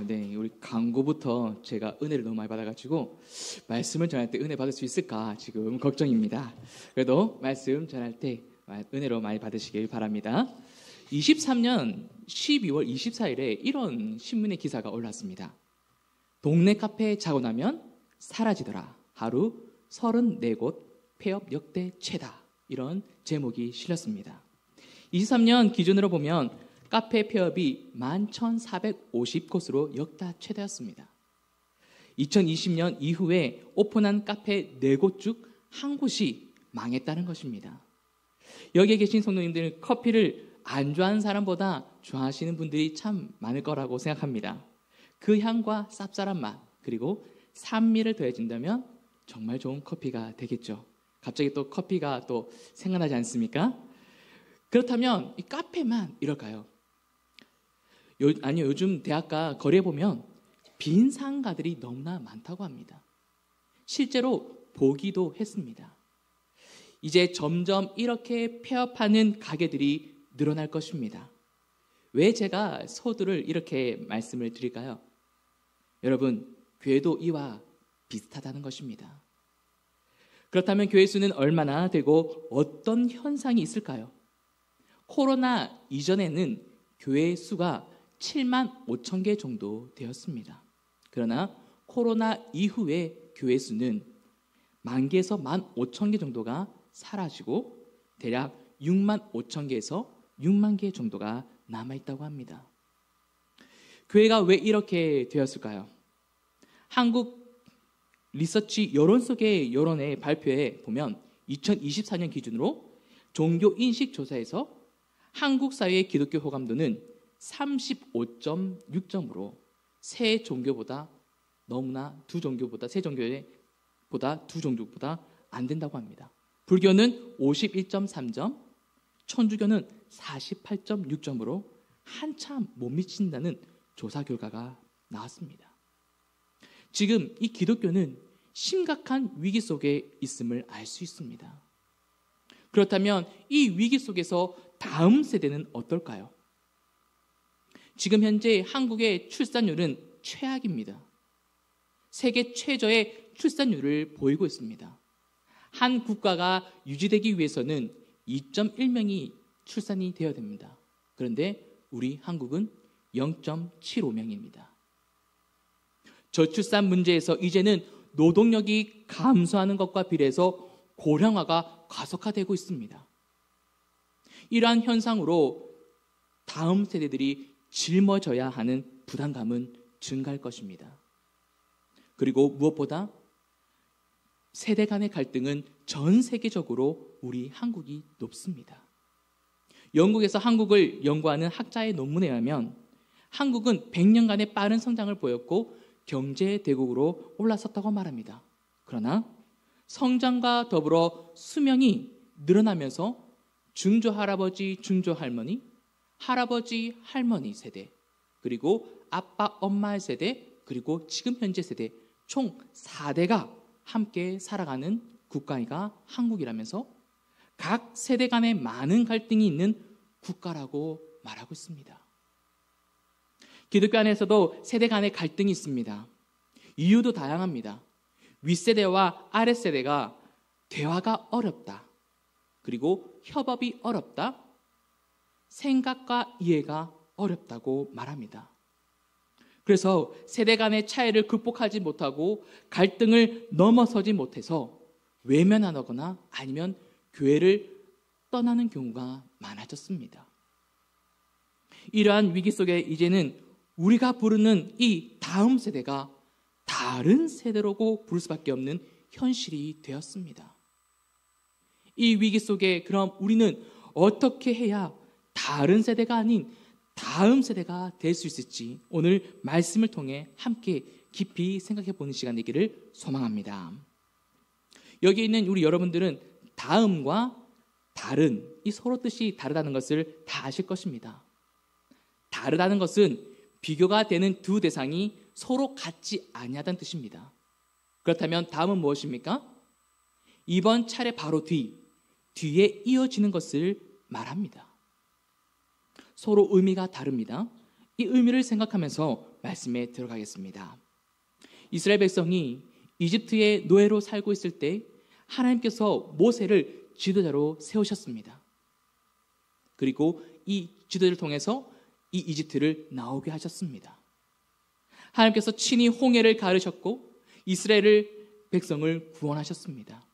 네. 우리 광고부터 제가 은혜를 너무 많이 받아가지고 말씀을 전할 때 은혜 받을 수 있을까 지금 걱정입니다. 그래도 말씀 전할 때 은혜로 많이 받으시길 바랍니다. 23년 12월 24일에 이런 신문의 기사가 올랐습니다. 동네 카페에 자고 나면 사라지더라. 하루 34곳 폐업 역대 최다. 이런 제목이 실렸습니다. 23년 기준으로 보면 카페 폐업이 11,450곳으로 역대 최다였습니다. 2020년 이후에 오픈한 카페 4곳 중 한 곳이 망했다는 것입니다. 여기에 계신 성도님들, 커피를 안 좋아하는 사람보다 좋아하시는 분들이 참 많을 거라고 생각합니다. 그 향과 쌉쌀한 맛, 그리고 산미를 더해준다면 정말 좋은 커피가 되겠죠. 갑자기 또 커피가 또 생각나지 않습니까? 그렇다면 이 카페만 이럴까요? 아니요, 요즘 대학가 거리에 보면 빈 상가들이 너무나 많다고 합니다. 실제로 보기도 했습니다. 이제 점점 이렇게 폐업하는 가게들이 늘어날 것입니다. 왜 제가 서두를 이렇게 말씀을 드릴까요? 여러분, 교회도 이와 비슷하다는 것입니다. 그렇다면 교회 수는 얼마나 되고 어떤 현상이 있을까요? 코로나 이전에는 교회 수가 7만 5천 개 정도 되었습니다. 그러나 코로나 이후에 교회 수는 1만 개에서 1만 5천 개 정도가 사라지고 대략 6만 5천 개에서 6만 개 정도가 남아있다고 합니다. 교회가 왜 이렇게 되었을까요? 한국 리서치 여론 속의 여론의 발표에 보면 2024년 기준으로 종교인식조사에서 한국 사회의 기독교 호감도는 35.6점으로 세 종교보다 두 종교보다 안 된다고 합니다. 불교는 51.3점, 천주교는 48.6점으로 한참 못 미친다는 조사 결과가 나왔습니다. 지금 이 기독교는 심각한 위기 속에 있음을 알 수 있습니다. 그렇다면 이 위기 속에서 다음 세대는 어떨까요? 지금 현재 한국의 출산율은 최악입니다. 세계 최저의 출산율을 보이고 있습니다. 한 국가가 유지되기 위해서는 2.1명이 출산이 되어야 됩니다. 그런데 우리 한국은 0.75명입니다. 저출산 문제에서 이제는 노동력이 감소하는 것과 비례해서 고령화가 가속화되고 있습니다. 이러한 현상으로 다음 세대들이 짊어져야 하는 부담감은 증가할 것입니다. 그리고 무엇보다 세대 간의 갈등은 전 세계적으로 우리 한국이 높습니다. 영국에서 한국을 연구하는 학자의 논문에 의하면 한국은 100년간의 빠른 성장을 보였고 경제 대국으로 올라섰다고 말합니다. 그러나 성장과 더불어 수명이 늘어나면서 중조할아버지, 중조할머니, 할아버지, 할머니 세대, 그리고 아빠, 엄마의 세대, 그리고 지금 현재 세대 총 4대가 함께 살아가는 국가가 한국이라면서 각 세대 간에 많은 갈등이 있는 국가라고 말하고 있습니다. 기독교 안에서도 세대 간의 갈등이 있습니다. 이유도 다양합니다. 윗세대와 아랫세대가 대화가 어렵다. 그리고 협업이 어렵다. 생각과 이해가 어렵다고 말합니다. 그래서 세대 간의 차이를 극복하지 못하고 갈등을 넘어서지 못해서 외면하거나 아니면 교회를 떠나는 경우가 많아졌습니다. 이러한 위기 속에 이제는 우리가 부르는 이 다음 세대가 다른 세대라고 부를 수밖에 없는 현실이 되었습니다. 이 위기 속에 그럼 우리는 어떻게 해야 다른 세대가 아닌 다음 세대가 될 수 있을지 오늘 말씀을 통해 함께 깊이 생각해 보는 시간 되기를 소망합니다. 여기 있는 우리 여러분들은 다음과 다른, 이 서로 뜻이 다르다는 것을 다 아실 것입니다. 다르다는 것은 비교가 되는 두 대상이 서로 같지 아니하다는 뜻입니다. 그렇다면 다음은 무엇입니까? 이번 차례 바로 뒤에 이어지는 것을 말합니다. 서로 의미가 다릅니다. 이 의미를 생각하면서 말씀에 들어가겠습니다. 이스라엘 백성이 이집트의 노예로 살고 있을 때 하나님께서 모세를 지도자로 세우셨습니다. 그리고 이 지도자를 통해서 이 이집트를 나오게 하셨습니다. 하나님께서 친히 홍해를 가르셨고 이스라엘 백성을 구원하셨습니다.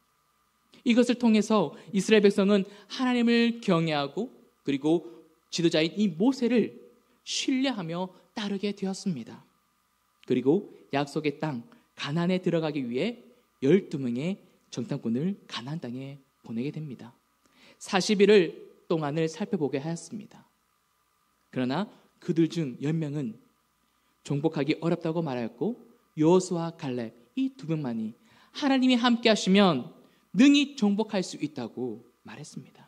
이것을 통해서 이스라엘 백성은 하나님을 경외하고 그리고 지도자인 이 모세를 신뢰하며 따르게 되었습니다. 그리고 약속의 땅 가나안에 들어가기 위해 12명의 정탐꾼을 가나안 땅에 보내게 됩니다. 40일을 동안을 살펴보게 하였습니다. 그러나 그들 중 10명은 정복하기 어렵다고 말하였고 여호수아와 갈렙 이 두 명만이 하나님이 함께 하시면 능히 정복할 수 있다고 말했습니다.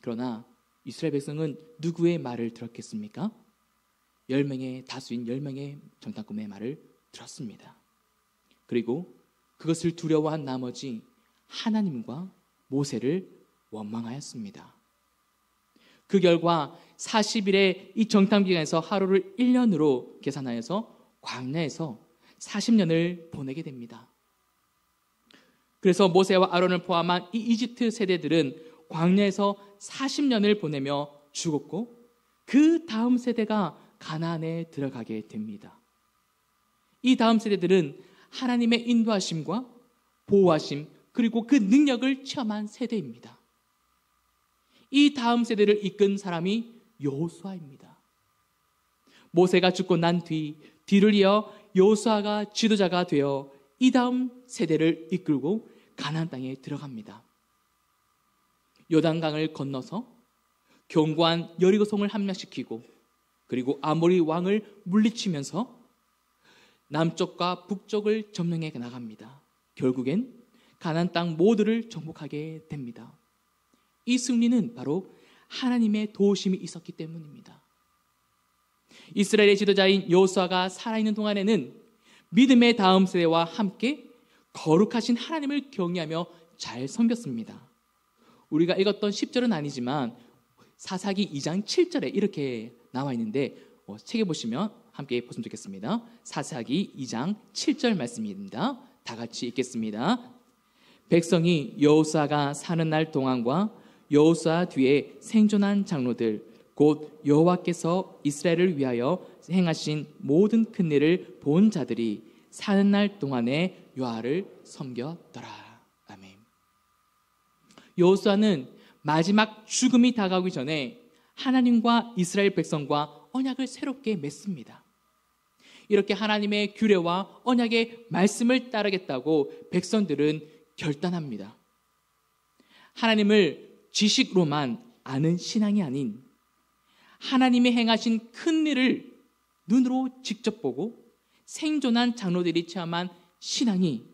그러나 이스라엘 백성은 누구의 말을 들었겠습니까? 10명의 다수인 10명의 정탐꾼의 말을 들었습니다. 그리고 그것을 두려워한 나머지 하나님과 모세를 원망하였습니다. 그 결과 40일의 이 정탐기간에서 하루를 1년으로 계산하여서 광야에서 40년을 보내게 됩니다. 그래서 모세와 아론을 포함한 이 이집트 세대들은 광야에서 40년을 보내며 죽었고 그 다음 세대가 가나안에 들어가게 됩니다. 이 다음 세대들은 하나님의 인도하심과 보호하심 그리고 그 능력을 체험한 세대입니다. 이 다음 세대를 이끈 사람이 여호수아입니다. 모세가 죽고 난 뒤를 이어 여호수아가 지도자가 되어 이 다음 세대를 이끌고 가나안 땅에 들어갑니다. 요단강을 건너서 견고한 여리고성을 함락시키고 그리고 아모리 왕을 물리치면서 남쪽과 북쪽을 점령해 나갑니다. 결국엔 가나안 땅 모두를 정복하게 됩니다. 이 승리는 바로 하나님의 도우심이 있었기 때문입니다. 이스라엘의 지도자인 여호수아가 살아있는 동안에는 믿음의 다음 세대와 함께 거룩하신 하나님을 경외하며 잘 섬겼습니다. 우리가 읽었던 10절은 아니지만 사사기 2장 7절에 이렇게 나와 있는데 책에 보시면 함께 보시면 좋겠습니다. 사사기 2장 7절 말씀입니다. 다 같이 읽겠습니다. 백성이 여호수아가 사는 날 동안과 여호수아 뒤에 생존한 장로들 곧 여호와께서 이스라엘을 위하여 행하신 모든 큰 일을 본 자들이 사는 날 동안에 여호와를 섬겼더라. 아멘. 여호수아는 마지막 죽음이 다가오기 전에 하나님과 이스라엘 백성과 언약을 새롭게 맺습니다. 이렇게 하나님의 규례와 언약의 말씀을 따르겠다고 백성들은 결단합니다. 하나님을 지식으로만 아는 신앙이 아닌 하나님이 행하신 큰 일을 눈으로 직접 보고 생존한 장로들이 체험한 신앙이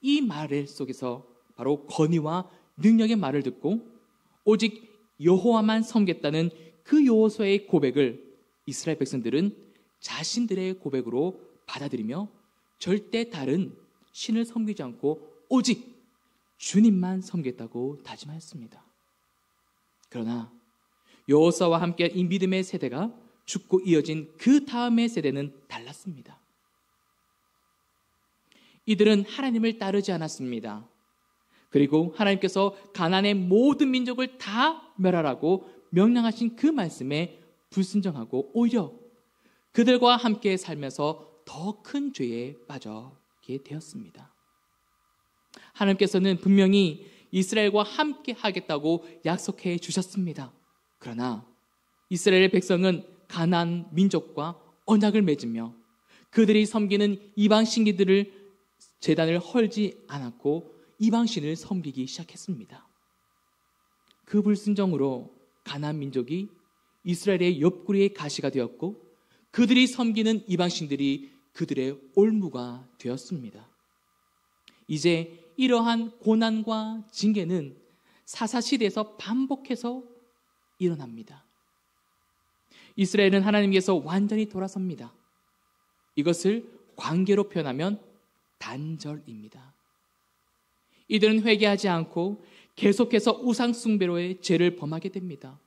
이 말 속에서 바로 권위와 능력의 말을 듣고 오직 여호와만 섬겼다는 그 여호수아의 고백을 이스라엘 백성들은 자신들의 고백으로 받아들이며 절대 다른 신을 섬기지 않고 오직 주님만 섬겼다고 다짐하였습니다. 그러나 여호수아와 함께 이 믿음의 세대가 죽고 이어진 그 다음의 세대는 달랐습니다. 이들은 하나님을 따르지 않았습니다. 그리고 하나님께서 가나안의 모든 민족을 다 멸하라고 명령하신 그 말씀에 불순종하고 오히려 그들과 함께 살면서 더 큰 죄에 빠지게 되었습니다. 하나님께서는 분명히 이스라엘과 함께 하겠다고 약속해 주셨습니다. 그러나 이스라엘의 백성은 가나안 민족과 언약을 맺으며 그들이 섬기는 이방신기들을 제단을 헐지 않았고 이방신을 섬기기 시작했습니다. 그 불순종으로 가나안 민족이 이스라엘의 옆구리의 가시가 되었고 그들이 섬기는 이방신들이 그들의 올무가 되었습니다. 이제 이러한 고난과 징계는 사사시대에서 반복해서 일어납니다. 이스라엘은 하나님께서 완전히 돌아섭니다. 이것을 관계로 표현하면 단절입니다. 이들은 회개하지 않고 계속해서 우상 숭배로의 죄를 범하게 됩니다.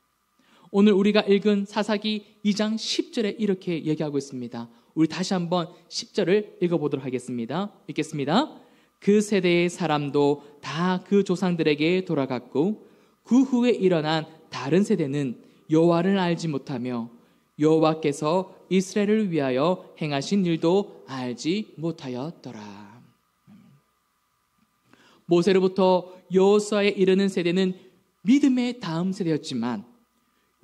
오늘 우리가 읽은 사사기 2장 10절에 이렇게 얘기하고 있습니다. 우리 다시 한번 10절을 읽어보도록 하겠습니다. 읽겠습니다. 그 세대의 사람도 다 그 조상들에게 돌아갔고 그 후에 일어난 다른 세대는 여호와를 알지 못하며 여호와께서 이스라엘을 위하여 행하신 일도 알지 못하였더라. 모세로부터 여호수아에 이르는 세대는 믿음의 다음 세대였지만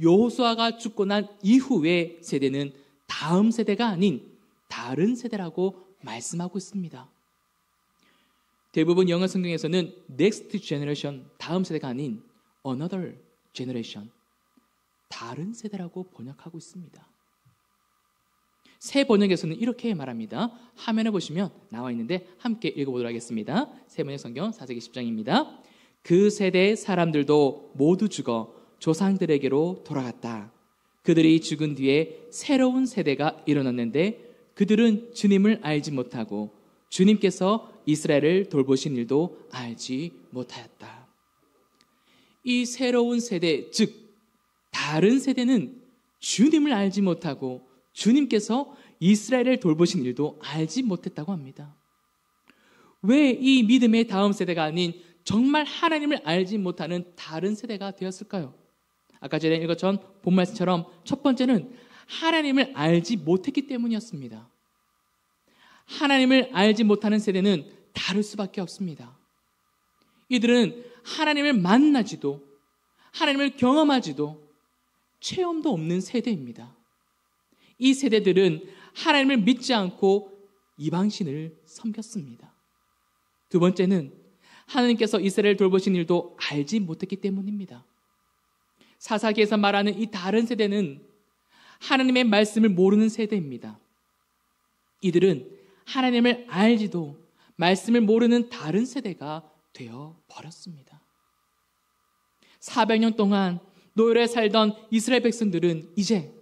여호수아가 죽고 난 이후의 세대는 다음 세대가 아닌 다른 세대라고 말씀하고 있습니다. 대부분 영어 성경에서는 next generation, 다음 세대가 아닌 another generation, 다른 세대라고 번역하고 있습니다. 새 번역에서는 이렇게 말합니다. 화면에 보시면 나와 있는데 함께 읽어보도록 하겠습니다. 새 번역 성경 사사기 10장입니다. 그 세대의 사람들도 모두 죽어 조상들에게로 돌아갔다. 그들이 죽은 뒤에 새로운 세대가 일어났는데 그들은 주님을 알지 못하고 주님께서 이스라엘을 돌보신 일도 알지 못하였다. 이 새로운 세대, 즉 다른 세대는 주님을 알지 못하고 주님께서 이스라엘을 돌보신 일도 알지 못했다고 합니다. 왜 이 믿음의 다음 세대가 아닌 정말 하나님을 알지 못하는 다른 세대가 되었을까요? 아까 전에 읽었던 본 말씀처럼 첫 번째는 하나님을 알지 못했기 때문이었습니다. 하나님을 알지 못하는 세대는 다를 수밖에 없습니다. 이들은 하나님을 만나지도 하나님을 경험하지도 체험도 없는 세대입니다. 이 세대들은 하나님을 믿지 않고 이방신을 섬겼습니다. 두 번째는 하나님께서 이스라엘을 돌보신 일도 알지 못했기 때문입니다. 사사기에서 말하는 이 다른 세대는 하나님의 말씀을 모르는 세대입니다. 이들은 하나님을 알지도 말씀을 모르는 다른 세대가 되어 버렸습니다. 400년 동안 노예로 살던 이스라엘 백성들은 이제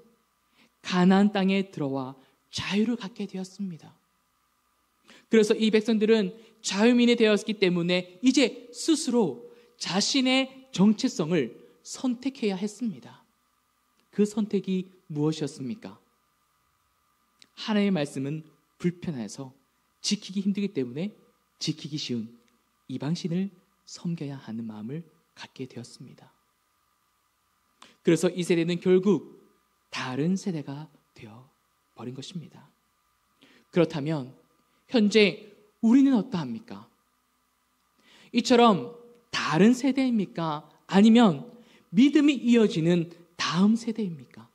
가나안 땅에 들어와 자유를 갖게 되었습니다. 그래서 이 백성들은 자유민이 되었기 때문에 이제 스스로 자신의 정체성을 선택해야 했습니다. 그 선택이 무엇이었습니까? 하나님의 말씀은 불편해서 지키기 힘들기 때문에 지키기 쉬운 이방신을 섬겨야 하는 마음을 갖게 되었습니다. 그래서 이 세대는 결국 다른 세대가 되어버린 것입니다. 그렇다면 현재 우리는 어떠합니까? 이처럼 다른 세대입니까? 아니면 믿음이 이어지는 다음 세대입니까?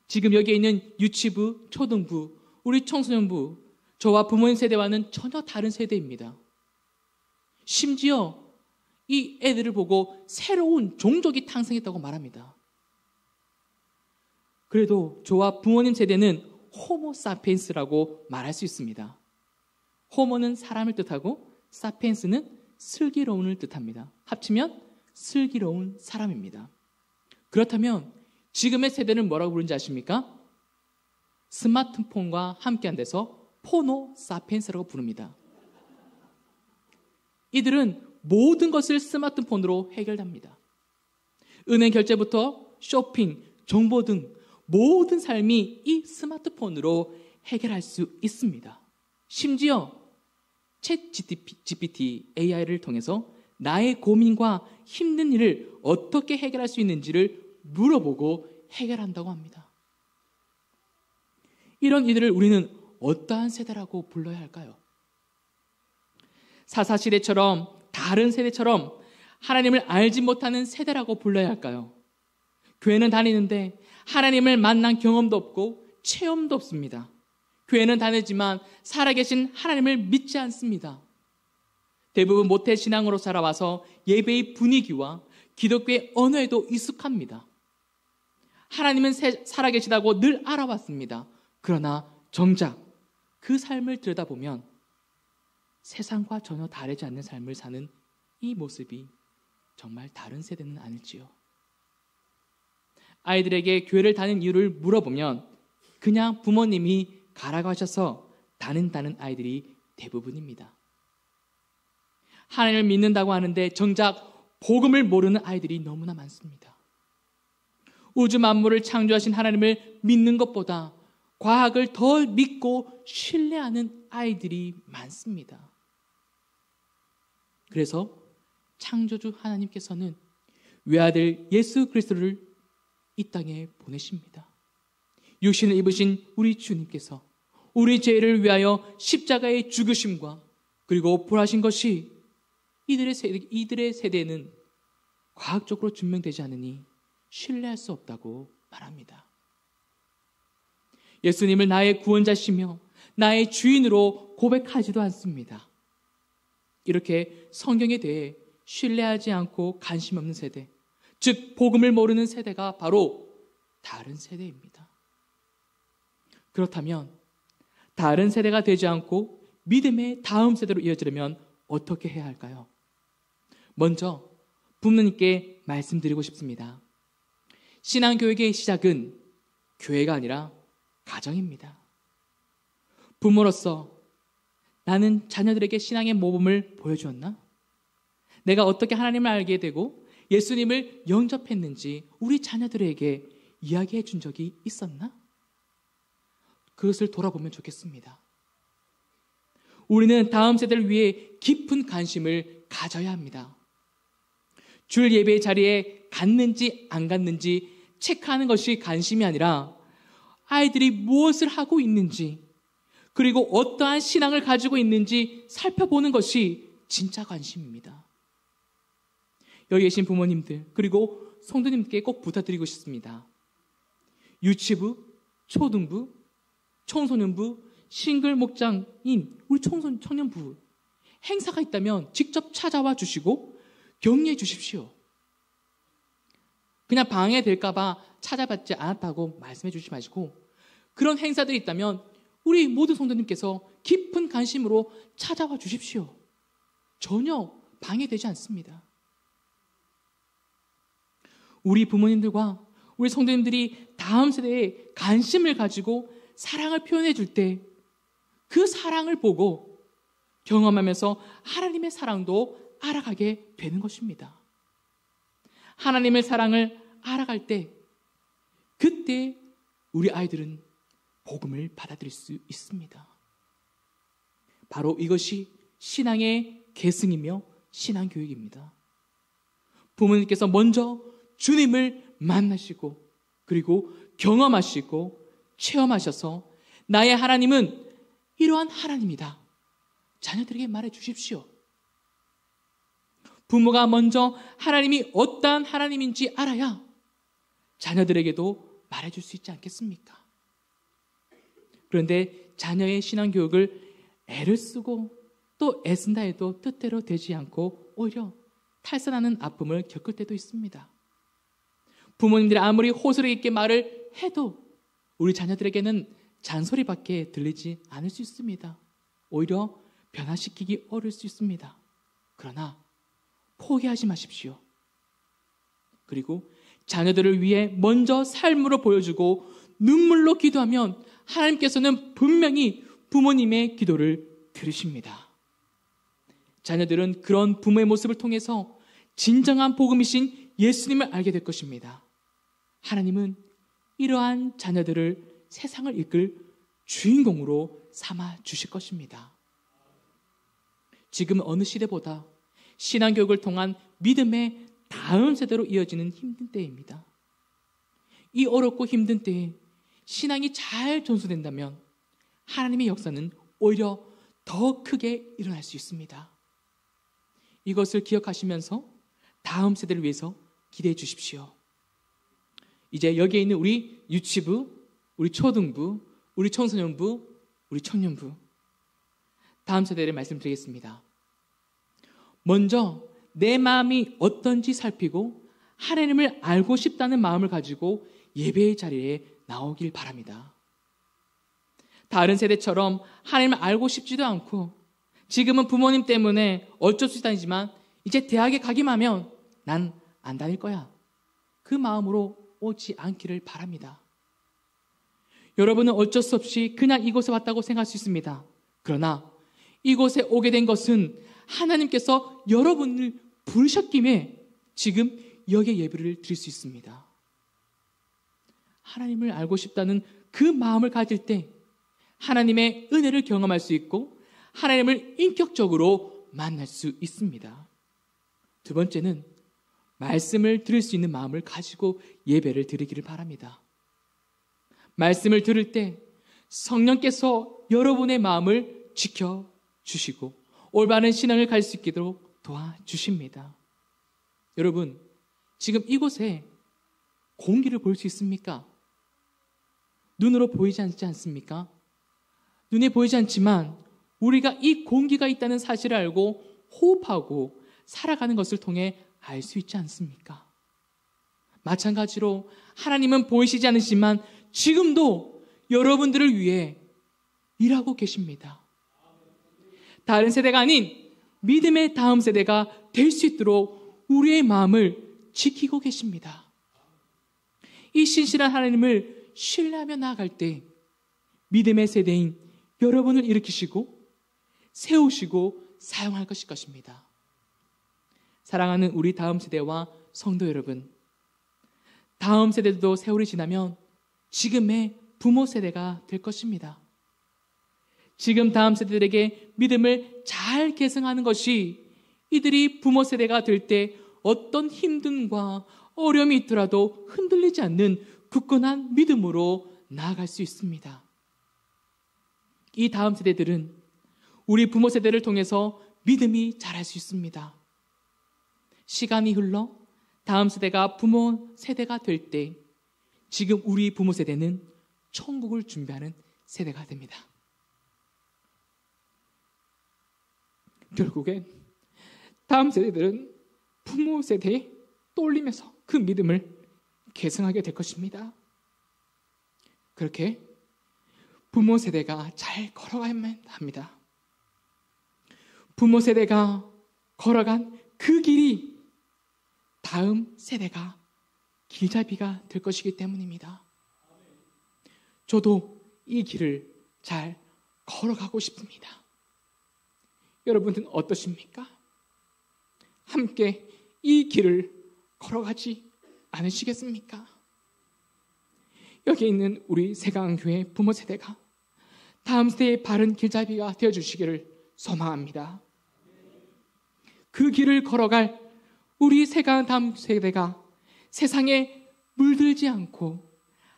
지금 여기에 있는 유치부, 초등부, 우리 청소년부, 저와 부모님 세대와는 전혀 다른 세대입니다. 심지어 이 애들을 보고 새로운 종족이 탄생했다고 말합니다. 그래도 저와 부모님 세대는 호모 사피엔스라고 말할 수 있습니다. 호모는 사람을 뜻하고 사피엔스는 슬기로운을 뜻합니다. 합치면 슬기로운 사람입니다. 그렇다면 지금의 세대는 뭐라고 부르는지 아십니까? 스마트폰과 함께한 데서 포노 사피엔스라고 부릅니다. 이들은 모든 것을 스마트폰으로 해결합니다. 은행 결제부터 쇼핑, 정보 등 모든 삶이 이 스마트폰으로 해결할 수 있습니다. 심지어 챗 GPT AI를 통해서 나의 고민과 힘든 일을 어떻게 해결할 수 있는지를 물어보고 해결한다고 합니다. 이런 이들을 우리는 어떠한 세대라고 불러야 할까요? 사사시대처럼 다른 세대처럼 하나님을 알지 못하는 세대라고 불러야 할까요? 교회는 다니는데 하나님을 만난 경험도 없고 체험도 없습니다. 교회는 다니지만 살아계신 하나님을 믿지 않습니다. 대부분 모태신앙으로 살아와서 예배의 분위기와 기독교의 언어에도 익숙합니다. 하나님은 살아계시다고 늘 알아왔습니다. 그러나 정작 그 삶을 들여다보면 세상과 전혀 다르지 않는 삶을 사는 이 모습이 정말 다른 세대는 아닐지요. 아이들에게 교회를 다니는 이유를 물어보면 그냥 부모님이 가라고 하셔서 다닌다는 아이들이 대부분입니다. 하나님을 믿는다고 하는데 정작 복음을 모르는 아이들이 너무나 많습니다. 우주 만물을 창조하신 하나님을 믿는 것보다 과학을 더 믿고 신뢰하는 아이들이 많습니다. 그래서 창조주 하나님께서는 외아들 예수 그리스도를 이 땅에 보내십니다. 육신을 입으신 우리 주님께서 우리 죄를 위하여 십자가에 죽으심과 그리고 부활하신 것이 이들의 세대에는 과학적으로 증명되지 않으니 신뢰할 수 없다고 말합니다. 예수님을 나의 구원자시며 나의 주인으로 고백하지도 않습니다. 이렇게 성경에 대해 신뢰하지 않고 관심 없는 세대, 즉 복음을 모르는 세대가 바로 다른 세대입니다. 그렇다면 다른 세대가 되지 않고 믿음의 다음 세대로 이어지려면 어떻게 해야 할까요? 먼저 부모님께 말씀드리고 싶습니다. 신앙교육의 시작은 교회가 아니라 가정입니다. 부모로서 나는 자녀들에게 신앙의 모범을 보여주었나? 내가 어떻게 하나님을 알게 되고 예수님을 영접했는지 우리 자녀들에게 이야기해 준 적이 있었나? 그것을 돌아보면 좋겠습니다. 우리는 다음 세대를 위해 깊은 관심을 가져야 합니다. 주일 예배 자리에 갔는지 안 갔는지 체크하는 것이 관심이 아니라 아이들이 무엇을 하고 있는지 그리고 어떠한 신앙을 가지고 있는지 살펴보는 것이 진짜 관심입니다. 여기 계신 부모님들 그리고 성도님께 꼭 부탁드리고 싶습니다. 유치부, 초등부, 청소년부, 싱글 목장인 우리 청년부 행사가 있다면 직접 찾아와 주시고 격려해 주십시오. 그냥 방해될까 봐 찾아받지 않았다고 말씀해 주시지 마시고 그런 행사들이 있다면 우리 모든 성도님께서 깊은 관심으로 찾아와 주십시오. 전혀 방해되지 않습니다. 우리 부모님들과 우리 성도님들이 다음 세대에 관심을 가지고 사랑을 표현해 줄 때 그 사랑을 보고 경험하면서 하나님의 사랑도 알아가게 되는 것입니다. 하나님의 사랑을 알아갈 때 그때 우리 아이들은 복음을 받아들일 수 있습니다. 바로 이것이 신앙의 계승이며 신앙교육입니다. 부모님께서 먼저 주님을 만나시고 그리고 경험하시고 체험하셔서 나의 하나님은 이러한 하나님이다. 자녀들에게 말해 주십시오. 부모가 먼저 하나님이 어떠한 하나님인지 알아야 자녀들에게도 말해줄 수 있지 않겠습니까? 그런데 자녀의 신앙교육을 애를 쓰고 또 애쓴다 해도 뜻대로 되지 않고 오히려 탈선하는 아픔을 겪을 때도 있습니다. 부모님들이 아무리 호소력 있게 말을 해도 우리 자녀들에게는 잔소리밖에 들리지 않을 수 있습니다. 오히려 변화시키기 어려울 수 있습니다. 그러나 포기하지 마십시오. 그리고 자녀들을 위해 먼저 삶으로 보여주고 눈물로 기도하면 하나님께서는 분명히 부모님의 기도를 들으십니다. 자녀들은 그런 부모의 모습을 통해서 진정한 복음이신 예수님을 알게 될 것입니다. 하나님은 이러한 자녀들을 세상을 이끌 주인공으로 삼아 주실 것입니다. 지금 어느 시대보다 신앙교육을 통한 믿음의 다음 세대로 이어지는 힘든 때입니다. 이 어렵고 힘든 때에 신앙이 잘 전수된다면 하나님의 역사는 오히려 더 크게 일어날 수 있습니다. 이것을 기억하시면서 다음 세대를 위해서 기대해 주십시오. 이제 여기에 있는 우리 유치부, 우리 초등부, 우리 청소년부, 우리 청년부 다음 세대를 말씀드리겠습니다. 먼저 내 마음이 어떤지 살피고 하나님을 알고 싶다는 마음을 가지고 예배의 자리에 나오길 바랍니다. 다른 세대처럼 하나님을 알고 싶지도 않고 지금은 부모님 때문에 어쩔 수 다니지만 이제 대학에 가기만 하면 난 안 다닐 거야. 그 마음으로 오지 않기를 바랍니다. 여러분은 어쩔 수 없이 그냥 이곳에 왔다고 생각할 수 있습니다. 그러나 이곳에 오게 된 것은 하나님께서 여러분을 부르셨기에 지금 여기에 예배를 드릴 수 있습니다. 하나님을 알고 싶다는 그 마음을 가질 때 하나님의 은혜를 경험할 수 있고 하나님을 인격적으로 만날 수 있습니다. 두 번째는 말씀을 들을 수 있는 마음을 가지고 예배를 드리기를 바랍니다. 말씀을 들을 때 성령께서 여러분의 마음을 지켜주시고 올바른 신앙을 갈 수 있도록 도와주십니다. 여러분, 지금 이곳에 공기를 볼 수 있습니까? 눈으로 보이지 않지 않습니까? 눈에 보이지 않지만 우리가 이 공기가 있다는 사실을 알고 호흡하고 살아가는 것을 통해 알 수 있지 않습니까? 마찬가지로 하나님은 보이시지 않으시지만 지금도 여러분들을 위해 일하고 계십니다. 다른 세대가 아닌 믿음의 다음 세대가 될 수 있도록 우리의 마음을 지키고 계십니다. 이 신실한 하나님을 신뢰하며 나아갈 때 믿음의 세대인 여러분을 일으키시고 세우시고 사용할 것입니다. 사랑하는 우리 다음 세대와 성도 여러분, 다음 세대도 세월이 지나면 지금의 부모 세대가 될 것입니다. 지금 다음 세대들에게 믿음을 잘 계승하는 것이 이들이 부모 세대가 될 때 어떤 힘듦과 어려움이 있더라도 흔들리지 않는 굳건한 믿음으로 나아갈 수 있습니다. 이 다음 세대들은 우리 부모 세대를 통해서 믿음이 자랄 수 있습니다. 시간이 흘러 다음 세대가 부모 세대가 될 때 지금 우리 부모 세대는 천국을 준비하는 세대가 됩니다. 결국엔 다음 세대들은 부모 세대에 떠올리면서 그 믿음을 계승하게 될 것입니다. 그렇게 부모 세대가 잘 걸어가야만 합니다. 부모 세대가 걸어간 그 길이 다음 세대가 길잡이가 될 것이기 때문입니다. 저도 이 길을 잘 걸어가고 싶습니다. 여러분은 어떠십니까? 함께 이 길을 걸어가지 않으시겠습니까? 여기 있는 우리 세강교회 부모 세대가 다음 세대의 바른 길잡이가 되어주시기를 소망합니다. 그 길을 걸어갈 우리 세강 다음 세대가 세상에 물들지 않고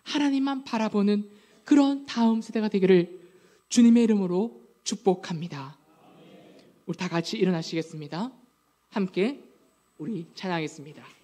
하나님만 바라보는 그런 다음 세대가 되기를 주님의 이름으로 축복합니다. 우리 다 같이 일어나시겠습니다. 함께 우리 찬양하겠습니다.